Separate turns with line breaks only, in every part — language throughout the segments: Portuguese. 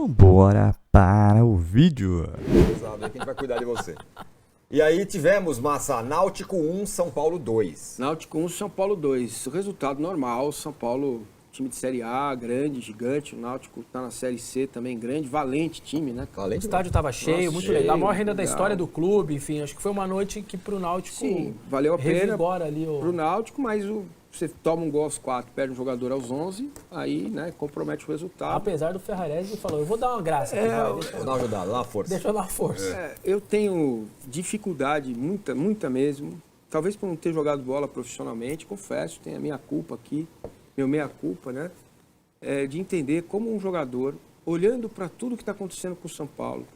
Vambora para o vídeo.
Sabe, quem vai cuidar de você. E aí tivemos, Massa, Náutico 1, São Paulo 2.
Náutico 1, São Paulo 2. Resultado normal, São Paulo, time de Série A, grande, gigante. O Náutico tá na Série C também, grande, valente time, né?
O estádio estava cheio, muito legal. A maior renda da história do clube, enfim, acho que foi uma noite que pro Náutico
Sim, valeu a pena
ali
pro Náutico, mas você toma um gol aos 4, perde um jogador aos 11, aí, né, compromete o resultado.
Apesar do Ferrarese falou, eu vou dar uma graça aqui,
Vou dar uma ajudada, dá uma força.
deixa eu dar uma força.
Eu tenho dificuldade, muita mesmo, talvez por não ter jogado bola profissionalmente, confesso, tem a minha culpa aqui, meu meia-culpa, né, de entender como um jogador, olhando para tudo que está acontecendo com o São Paulo,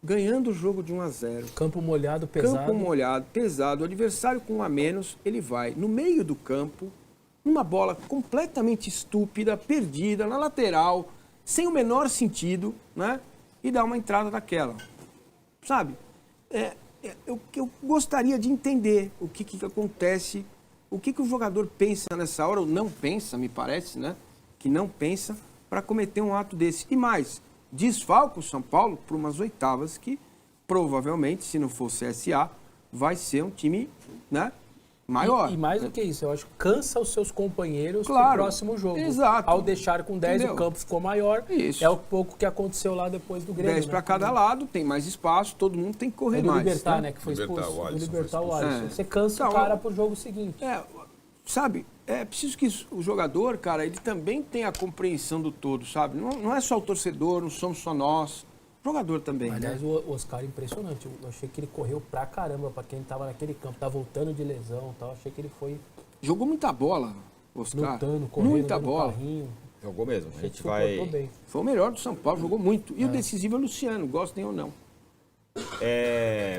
ganhando o jogo de 1-0.
Campo molhado, pesado.
Campo molhado, pesado, o adversário com um a menos, ele vai no meio do campo, numa bola completamente estúpida, perdida, na lateral, sem o menor sentido, né? E dá uma entrada daquela. Sabe? Eu gostaria de entender o que acontece, o que o jogador pensa nessa hora, ou não pensa, me parece, né? Que não pensa para cometer um ato desse. E mais, desfalca o São Paulo para umas oitavas que provavelmente, se não for CSA, vai ser um time, né, maior.
E mais do que isso, eu acho que cansa os seus companheiros
Claro,
pro próximo jogo.
exato.
Ao deixar com 10,
Entendeu?
o campo ficou maior.
Isso.
É o pouco que aconteceu lá depois do Grêmio.
10 para cada lado, tem mais espaço, todo mundo tem que correr
É do
mais.
Libertar, né? Que foi
Libertar,
expulso.
o Alisson
Do Libertar
foi
o
expulso.
Alisson. Você cansa o
Então,
cara pro jogo seguinte.
Sabe, é preciso que o jogador, cara, ele também tenha a compreensão do todo, sabe? Não é só o torcedor, não somos só nós. O jogador também,
Aliás,
né?
o Oscar é impressionante. Eu achei que ele correu pra caramba pra quem tava naquele campo. Tá voltando de lesão e tal. Achei que ele foi
Jogou muita bola, Oscar.
lutando, correndo,
Muita
dando
bola.
carrinho.
Jogou mesmo. A
Achei que
gente
se
vai...
comportou bem.
Foi o melhor do São Paulo, jogou muito. E o decisivo é o Luciano, gostem ou não.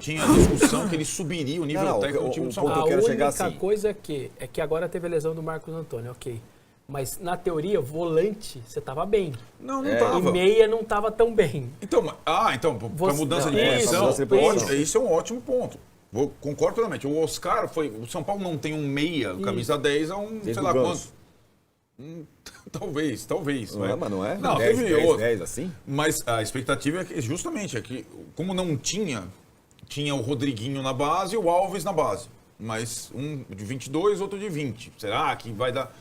Tinha a discussão que ele subiria o nível
Não,
técnico do time do São
ponto
A
Paulo.
eu quero
única
chegar assim.
coisa é que agora teve a lesão do Marcos Antônio, ok. Mas na teoria, volante, você tava bem.
Não
E
tava.
meia não tava tão bem.
Então, para
Você-
mudança de
Isso,
posição,
mudança de posição.
isso é um ótimo ponto. Concordo plenamente. O Oscar o São Paulo não tem um meia, camisa 10,
Desde
sei
o
lá
Ganso.
quanto. Talvez.
Não é, mas não é?
Não,
10,
teve
10,
outro.
10 assim?
Mas a expectativa é que, como não tinha o Rodriguinho na base e o Alves na base. Mas um de 22, outro de 20. Será que vai dar...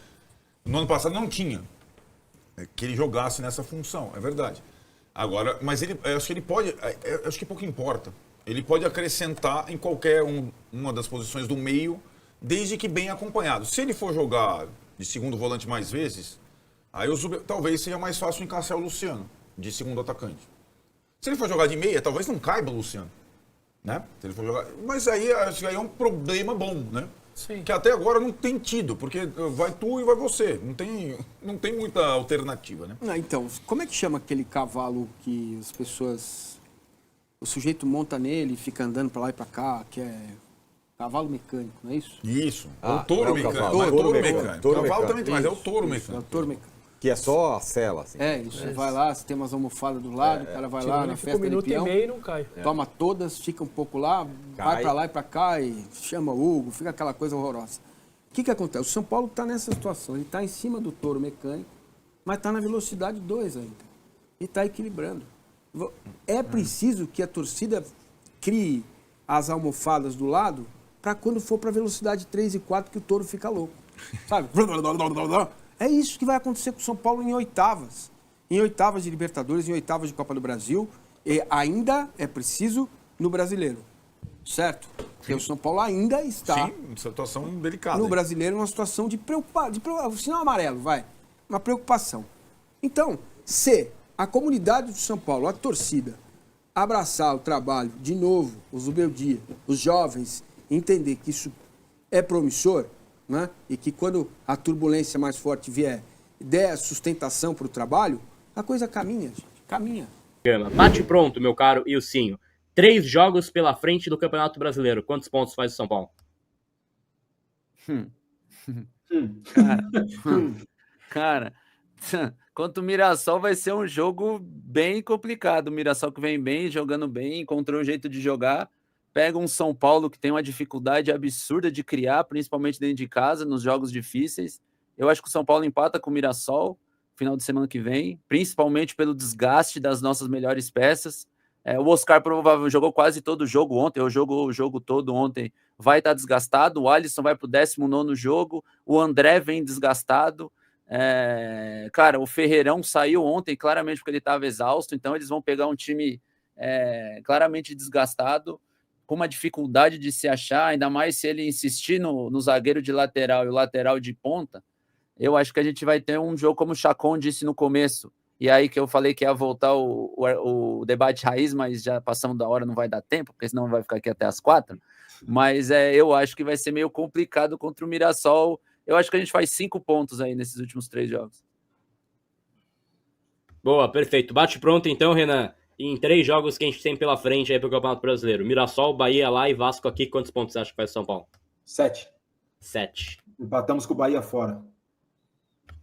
No ano passado não tinha que ele jogasse nessa função, é verdade. Agora, mas eu acho que ele pode, eu acho que pouco importa. Ele pode acrescentar em qualquer uma das posições do meio, desde que bem acompanhado. Se ele for jogar de segundo volante mais vezes, aí talvez seja mais fácil encaixar o Luciano, de segundo atacante. Se ele for jogar de meia, talvez não caiba o Luciano, né? Se ele for jogar, mas aí acho que aí é um problema bom, né?
Sim.
Que até agora não tem tido, porque vai tu e vai você. Não tem muita alternativa, né?
Então, como é que chama aquele cavalo que as pessoas... O sujeito monta nele e fica andando pra lá e pra cá, que é cavalo mecânico, não é isso?
Isso.
Ah,
o touro
não é o
mecânico.
cavalo,
Não é
touro
touro
mecânico.
mecânico.
Touro
Cavalo
mecânico.
também tem, mas é o touro
Isso,
mecânico.
É o touro mecânico.
Que é só a cela, assim.
Você vai lá, você tem umas almofadas do lado, o cara vai lá na
Fica
festa
um
de
minuto e
peão,
meio e não cai.
toma todas, fica um pouco lá, vai
Cai.
pra lá e pra cá e chama o Hugo, fica aquela coisa horrorosa. O que acontece? O São Paulo está nessa situação, ele está em cima do touro mecânico, mas está na velocidade 2 ainda. E está equilibrando. É preciso que a torcida crie as almofadas do lado para quando for para velocidade 3 e 4 que o touro fica louco. Sabe? É isso que vai acontecer com o São Paulo em oitavas. Em oitavas de Libertadores, em oitavas de Copa do Brasil. E ainda é preciso no Brasileiro. Certo? Porque o São Paulo ainda está...
Sim, situação delicada.
No
hein?
brasileiro, uma situação de preocupação, sinal amarelo, vai, uma preocupação. Então, se a comunidade do São Paulo, a torcida, abraçar o trabalho, de novo, os Zubeldia, os jovens, entender que isso é promissor, né? E que quando a turbulência mais forte vier, der sustentação para o trabalho, a coisa caminha, gente, caminha.
Bate pronto, meu caro Ilcinho. 3 jogos pela frente do Campeonato Brasileiro. Quantos pontos faz o São Paulo?
Cara, contra o Mirassol vai ser um jogo bem complicado. O Mirassol que vem bem, jogando bem, encontrou um jeito de jogar. Pega um São Paulo que tem uma dificuldade absurda de criar, principalmente dentro de casa, nos jogos difíceis. Eu acho que o São Paulo empata com o Mirassol, final de semana que vem, principalmente pelo desgaste das nossas melhores peças. O Oscar provavelmente jogou quase todo o jogo ontem, ou jogou o jogo todo ontem, vai estar desgastado. O Alisson vai para o 19º jogo, o André vem desgastado. Cara, o Ferreirão saiu ontem claramente porque ele estava exausto, então eles vão pegar um time claramente desgastado, com uma dificuldade de se achar, ainda mais se ele insistir no zagueiro de lateral e o lateral de ponta. Eu acho que a gente vai ter um jogo como o Chacon disse no começo, e aí que eu falei que ia voltar o debate raiz, mas já passamos da hora, não vai dar tempo, porque senão vai ficar aqui até as 4. Mas eu acho que vai ser meio complicado contra o Mirassol. Eu acho que a gente faz 5 pontos aí nesses últimos 3 jogos.
Boa, perfeito. Bate pronto então, Renan. Em 3 jogos que a gente tem pela frente aí pro Campeonato Brasileiro. Mirassol, Bahia lá e Vasco aqui. Quantos pontos você acha que faz o São Paulo?
7.
7.
Empatamos com o Bahia fora.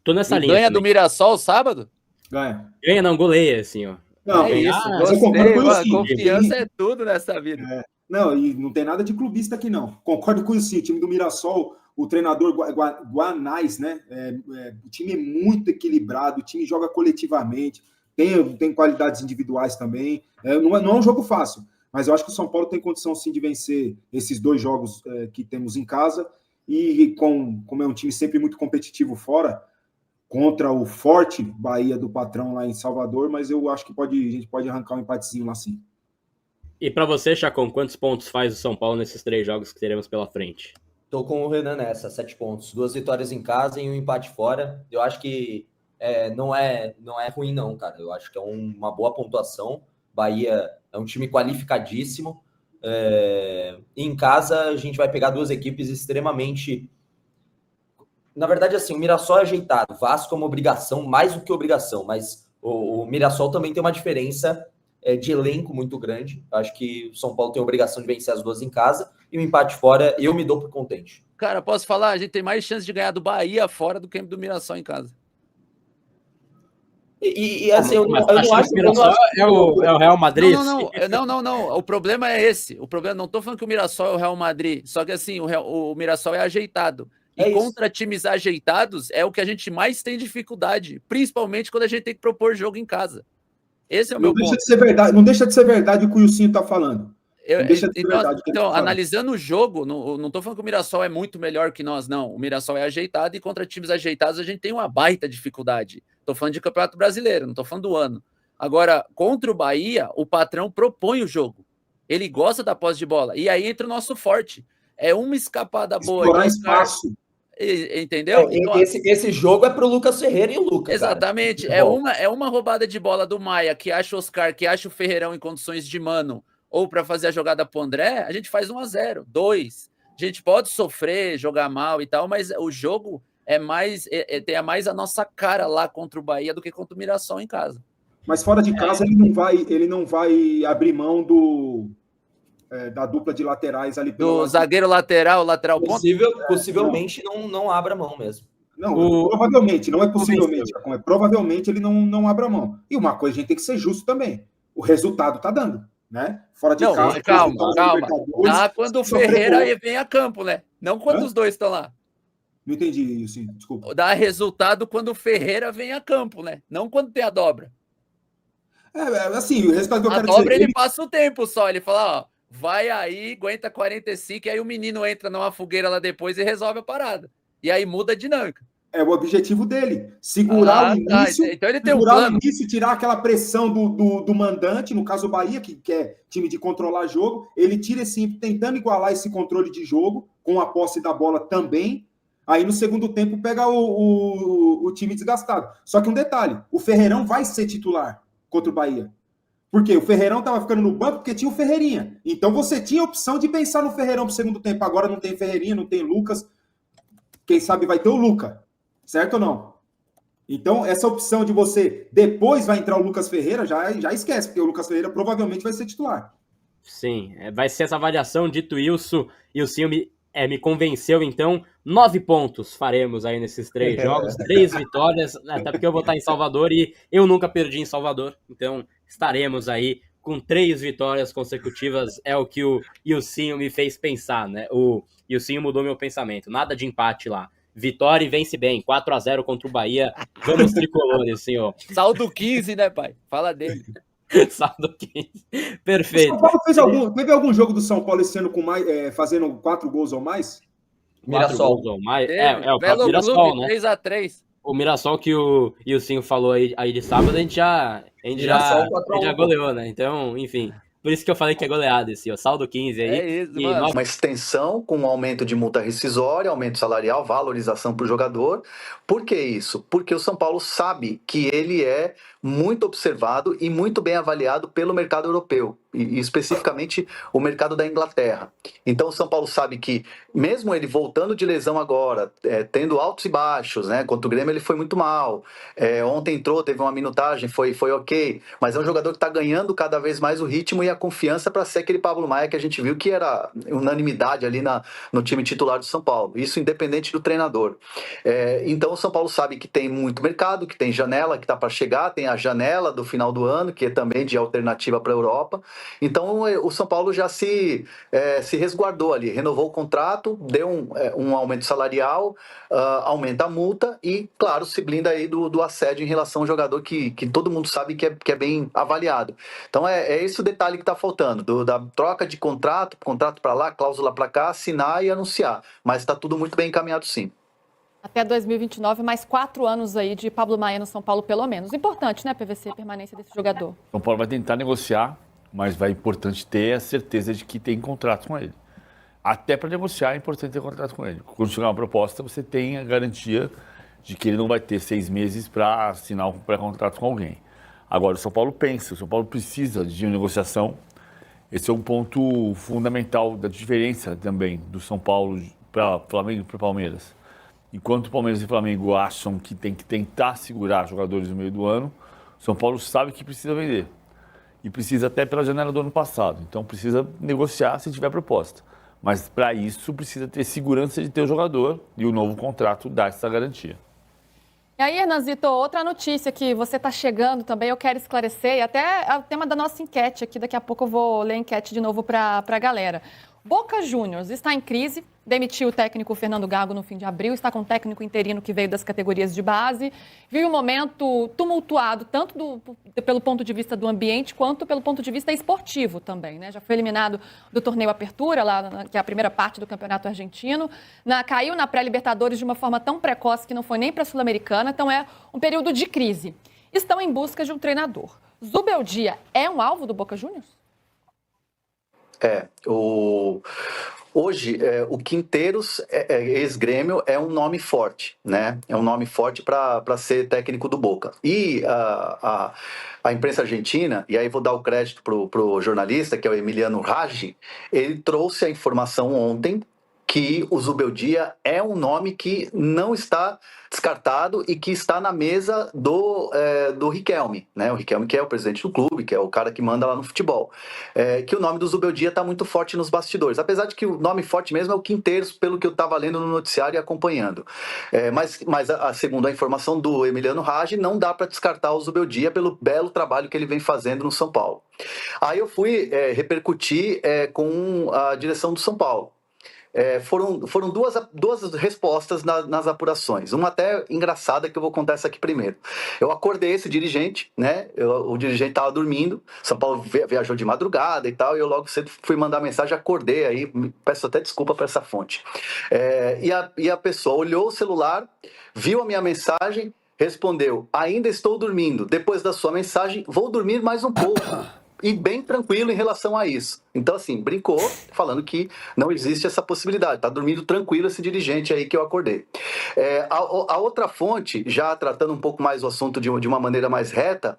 Tô nessa
E
linha.
ganha
também.
do Mirassol sábado?
Ganha.
Ganha, não, goleia, assim, ó.
Não,
Isso,
mas eu concordo com o
gostei.
Ilcinho.
Confiança é tudo nessa vida.
Não, e não tem nada de clubista aqui, não. Concordo com o Ilcinho. O time do Mirassol, o treinador Guanais, né? O time é muito equilibrado, o time joga coletivamente, tem qualidades individuais também. Não é um jogo fácil, mas eu acho que o São Paulo tem condição, sim, de vencer esses 2 jogos que temos em casa. E como é um time sempre muito competitivo fora, contra o forte Bahia do Patrão lá em Salvador, mas eu acho que a gente pode arrancar um empatezinho lá sim.
E pra você, Chacon, quantos pontos faz o São Paulo nesses 3 jogos que teremos pela frente?
Tô com o Renan nessa, 7 pontos. 2 vitórias em casa e um empate fora. Eu acho que não é ruim não, cara. Eu acho que é uma boa pontuação. Bahia é um time qualificadíssimo. Em casa a gente vai pegar 2 equipes extremamente... Na verdade, assim, o Mirassol é ajeitado. O Vasco é uma obrigação, mais do que obrigação, mas o Mirassol também tem uma diferença de elenco muito grande. Acho que o São Paulo tem a obrigação de vencer as 2 em casa e o empate fora eu me dou por contente.
Cara, posso falar? A gente tem mais chance de ganhar do Bahia fora do que do Mirassol em casa.
E assim, eu não acho
que o Mirassol é o Real Madrid?
Não. O problema é esse. O problema, não tô falando que o Mirassol é o Real Madrid, só que assim, o Mirassol é ajeitado. E contra times ajeitados é o que a gente mais tem dificuldade, principalmente quando a gente tem que propor jogo em casa. Esse é o meu ponto.
Não deixa de ser verdade o que o Ilcinho está falando.
Então, analisando o jogo, não estou falando que o Mirassol é muito melhor que nós, não. O Mirassol é ajeitado e contra times ajeitados a gente tem uma baita dificuldade. Estou falando de Campeonato Brasileiro, não estou falando do ano. Agora, contra o Bahia, o Patrão propõe o jogo. Ele gosta da posse de bola. E aí entra o nosso forte. É uma escapada boa.
Explorar espaço.
Entendeu?
Esse jogo é pro Lucas Ferreira e o Lucas.
Exatamente. É uma roubada de bola do Maia que acha o Oscar, que acha o Ferreirão em condições de mano, ou para fazer a jogada pro André, a gente faz 1-0, 2. A gente pode sofrer, jogar mal e tal, mas o jogo tem mais a nossa cara lá contra o Bahia do que contra o Mirassol em casa.
Mas fora de casa ele não vai abrir mão da dupla de laterais ali
do zagueiro lateral ponta?
Possivelmente não abra mão mesmo.
Não, provavelmente, não é possivelmente, provavelmente ele não abra mão. E uma coisa a gente tem que ser justo também. O resultado tá dando, né? Fora de casa.
Calma. Dá quando o Ferreira vem a campo, né? Não quando os dois estão lá.
Não entendi isso, desculpa.
Dá resultado quando o Ferreira vem a campo, né? Não quando tem a dobra.
Assim, o resultado que eu quero dizer...
A dobra ele passa o tempo só, ele fala, ó, vai aí, aguenta 45, e aí o menino entra numa fogueira lá depois e resolve a parada. E aí muda a dinâmica.
É o objetivo dele, segurar o início,
então ele tem um plano.
Tirar aquela pressão do mandante, no caso o Bahia, que é time de controlar jogo, ele tira tentando igualar esse controle de jogo, com a posse da bola também, aí no segundo tempo pega o time desgastado. Só que um detalhe, o Ferreirão vai ser titular contra o Bahia. Por quê? O Ferreirão estava ficando no banco porque tinha o Ferreirinha. Então você tinha a opção de pensar no Ferreirão pro segundo tempo. Agora não tem Ferreirinha, não tem Lucas. Quem sabe vai ter o Luca. Certo ou não? Então, essa opção de você depois vai entrar o Lucas Ferreira, já esquece, porque o Lucas Ferreira provavelmente vai ser titular.
Sim, vai ser essa avaliação, dito isso, e o Sil me convenceu, então, 9 pontos faremos aí nesses 3 jogos, 3 vitórias, até porque eu vou estar em Salvador e eu nunca perdi em Salvador, então estaremos aí com 3 vitórias consecutivas, é o que o Ilcinho me fez pensar, né? O Ilcinho mudou meu pensamento, nada de empate lá. vitória e vence bem, 4-0 contra o Bahia. Vamos tricolores, senhor.
Saldo 15, né, pai? Fala dele.
Saldo 15.
O
Perfeito.
São Paulo teve algum jogo do São Paulo esse ano com mais, fazendo 4 gols ou mais?
Mirassol.
Gols ou mais.
Belo
O próprio Mirassol,
Clube,
né?
3x3.
O Mirassol que o Ilcinho falou aí de sábado, a gente já goleou, né? Então, enfim. Por isso que eu falei que é goleada esse, ó. Saldo 15 aí.
É isso,
e
mano.
Uma extensão com um aumento de multa rescisória, aumento salarial, valorização para o jogador. Por que isso? Porque o São Paulo sabe que ele é muito observado e muito bem avaliado pelo mercado europeu, e especificamente o mercado da Inglaterra. Então o São Paulo sabe que, mesmo ele voltando de lesão agora, tendo altos e baixos, né? Contra o Grêmio ele foi muito mal, ontem entrou, teve uma minutagem, foi ok, mas é um jogador que está ganhando cada vez mais o ritmo e a confiança para ser aquele Pablo Maia que a gente viu que era unanimidade ali no time titular do São Paulo, isso independente do treinador. Então o São Paulo sabe que tem muito mercado, que tem janela que está para chegar, tem a janela do final do ano, que é também de alternativa para a Europa. Então o São Paulo já se resguardou ali, renovou o contrato, deu um aumento salarial, aumenta a multa e, claro, se blinda aí do assédio em relação ao jogador que todo mundo sabe que é bem avaliado. Então é esse o detalhe que está faltando, da troca de contrato para lá, cláusula para cá, assinar e anunciar. Mas está tudo muito bem encaminhado, sim.
Até 2029, mais 4 anos aí de Pablo Maia no São Paulo, pelo menos. Importante, né, PVC, a permanência desse jogador.
São Paulo vai tentar negociar, mas vai importante ter a certeza de que tem contrato com ele. Até para negociar é importante ter contrato com ele. Quando chegar uma proposta, você tem a garantia de que ele não vai ter 6 meses para assinar um pré-contrato com alguém. Agora, o São Paulo pensa, o São Paulo precisa de uma negociação. Esse é um ponto fundamental da diferença também do São Paulo para Flamengo e para Palmeiras. Enquanto o Palmeiras e o Flamengo acham que tem que tentar segurar jogadores no meio do ano, o São Paulo sabe que precisa vender. E precisa até pela janela do ano passado. Então precisa negociar se tiver proposta. Mas para isso precisa ter segurança de ter o jogador e o novo contrato dá essa garantia.
E aí, Hernanzito, outra notícia que você está chegando também, eu quero esclarecer, e até é o tema da nossa enquete aqui, daqui a pouco eu vou ler a enquete de novo para a galera. Boca Juniors está em crise, demitiu o técnico Fernando Gago no fim de abril, está com um técnico interino que veio das categorias de base, vive um momento tumultuado, tanto pelo ponto de vista do ambiente, quanto pelo ponto de vista esportivo também, né? Já foi eliminado do torneio Apertura, que é a primeira parte do Campeonato Argentino, caiu na pré-Libertadores de uma forma tão precoce que não foi nem para a Sul-Americana, então é um período de crise. Estão em busca de um treinador. Zubeldia é um alvo do Boca Juniors?
Hoje, o Quinteiros, ex-Grêmio, é um nome forte, né? É um nome forte para ser técnico do Boca. E a imprensa argentina, e aí vou dar o crédito pro jornalista, que é o Emiliano Raggi, ele trouxe a informação ontem que o Zubeldia é um nome que não está descartado e que está na mesa do Riquelme, né? O Riquelme que é o presidente do clube, que é o cara que manda lá no futebol. Que o nome do Zubeldia está muito forte nos bastidores, apesar de que o nome forte mesmo é o Quinteiros, pelo que eu estava lendo no noticiário e acompanhando. Mas segundo a informação do Emiliano Raggi, não dá para descartar o Zubeldia pelo belo trabalho que ele vem fazendo no São Paulo. Aí eu fui repercutir com a direção do São Paulo. Foram duas respostas nas apurações. Uma até engraçada que eu vou contar essa aqui primeiro. Eu acordei esse dirigente, né? O dirigente estava dormindo, São Paulo viajou de madrugada e tal, e eu logo cedo fui mandar mensagem, acordei aí, peço até desculpa por essa fonte. E a pessoa olhou o celular, viu a minha mensagem, respondeu: ainda estou dormindo, depois da sua mensagem vou dormir mais um pouco. E bem tranquilo em relação a isso. Então, assim, brincou, falando que não existe essa possibilidade. Tá dormindo tranquilo esse dirigente aí que eu acordei. A outra fonte, já tratando um pouco mais o assunto de uma maneira mais reta,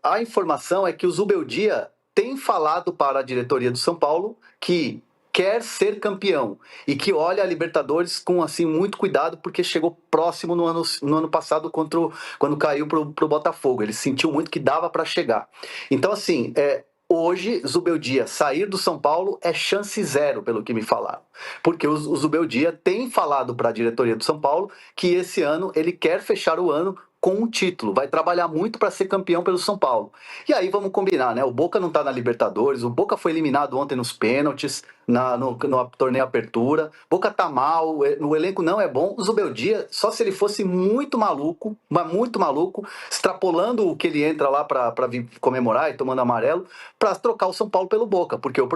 a informação é que o Zubeldia tem falado para a diretoria do São Paulo que quer ser campeão e que olha a Libertadores com assim muito cuidado, porque chegou próximo no ano passado quando caiu pro Botafogo. Ele sentiu muito que dava para chegar. Então, assim, hoje, Zubeldia sair do São Paulo é chance zero, pelo que me falaram. Porque o Zubeldia tem falado para a diretoria do São Paulo que esse ano ele quer fechar o ano com um título, vai trabalhar muito para ser campeão pelo São Paulo. E aí vamos combinar, né? O Boca não está na Libertadores, o Boca foi eliminado ontem nos pênaltis, no torneio Apertura, Boca tá mal, o elenco não é bom. O Zubeldia, só se ele fosse muito maluco, mas muito maluco, extrapolando o que ele entra lá para vir comemorar e tomando amarelo, para trocar o São Paulo pelo Boca, porque o